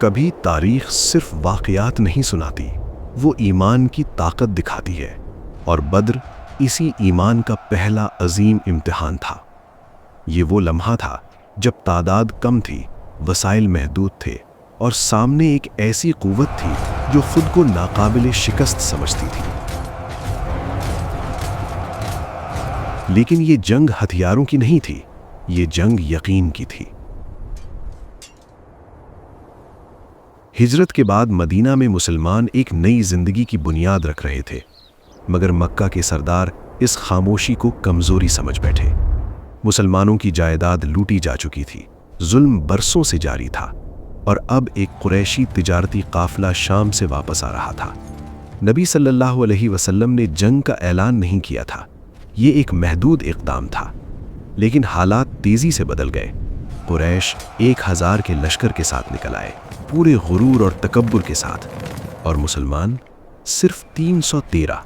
کبھی تاریخ صرف واقعات نہیں سناتی، وہ ایمان کی طاقت دکھاتی ہے، اور بدر اسی ایمان کا پہلا عظیم امتحان تھا۔ یہ وہ لمحہ تھا جب تعداد کم تھی، وسائل محدود تھے، اور سامنے ایک ایسی قوت تھی جو خود کو ناقابل شکست سمجھتی تھی۔ لیکن یہ جنگ ہتھیاروں کی نہیں تھی، یہ جنگ یقین کی تھی۔ ہجرت کے بعد مدینہ میں مسلمان ایک نئی زندگی کی بنیاد رکھ رہے تھے، مگر مکہ کے سردار اس خاموشی کو کمزوری سمجھ بیٹھے۔ مسلمانوں کی جائیداد لوٹی جا چکی تھی، ظلم برسوں سے جاری تھا، اور اب ایک قریشی تجارتی قافلہ شام سے واپس آ رہا تھا۔ نبی صلی اللہ علیہ وسلم نے جنگ کا اعلان نہیں کیا تھا، یہ ایک محدود اقدام تھا، لیکن حالات تیزی سے بدل گئے۔ قریش 1000 کے لشکر کے ساتھ نکل آئے، پورے غرور اور تکبر کے ساتھ، اور مسلمان صرف 313،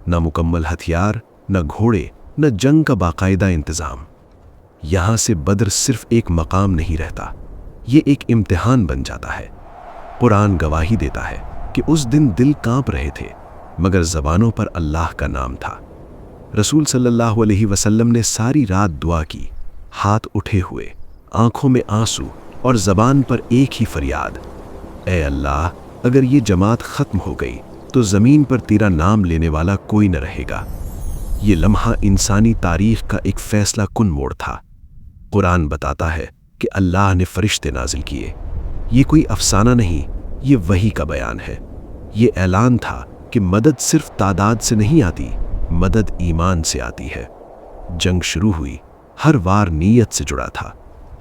نہ مکمل ہتھیار، نہ گھوڑے، نہ جنگ کا باقاعدہ انتظام۔ یہاں سے بدر صرف ایک مقام نہیں رہتا، یہ ایک امتحان بن جاتا ہے۔ قرآن گواہی دیتا ہے کہ اس دن دل کانپ رہے تھے، مگر زبانوں پر اللہ کا نام تھا۔ رسول صلی اللہ علیہ وسلم نے ساری رات دعا کی، ہاتھ اٹھے ہوئے، آنکھوں میں آنسو اور زبان پر ایک ہی فریاد، اے اللہ، اگر یہ جماعت ختم ہو گئی تو زمین پر تیرا نام لینے والا کوئی نہ رہے گا۔ یہ لمحہ انسانی تاریخ کا ایک فیصلہ کن موڑ تھا۔ قرآن بتاتا ہے کہ اللہ نے فرشتے نازل کیے۔ یہ کوئی افسانہ نہیں، یہ وحی کا بیان ہے۔ یہ اعلان تھا کہ مدد صرف تعداد سے نہیں آتی، مدد ایمان سے آتی ہے۔ جنگ شروع ہوئی، ہر وار نیت سے جڑا تھا،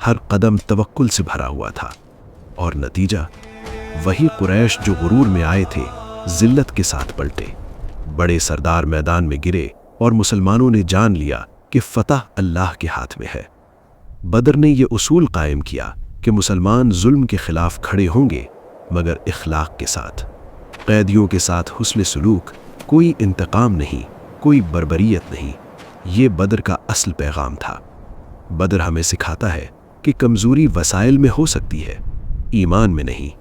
ہر قدم توکل سے بھرا ہوا تھا، اور نتیجہ وہی قریش جو غرور میں آئے تھے ذلت کے ساتھ پلٹے۔ بڑے سردار میدان میں گرے، اور مسلمانوں نے جان لیا کہ فتح اللہ کے ہاتھ میں ہے۔ بدر نے یہ اصول قائم کیا کہ مسلمان ظلم کے خلاف کھڑے ہوں گے، مگر اخلاق کے ساتھ، قیدیوں کے ساتھ حسن سلوک، کوئی انتقام نہیں، کوئی بربریت نہیں۔ یہ بدر کا اصل پیغام تھا۔ بدر ہمیں سکھاتا ہے کہ کمزوری وسائل میں ہو سکتی ہے، ایمان میں نہیں،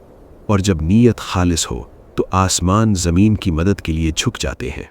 اور جب نیت خالص ہو تو آسمان زمین کی مدد کے لیے جھک جاتے ہیں۔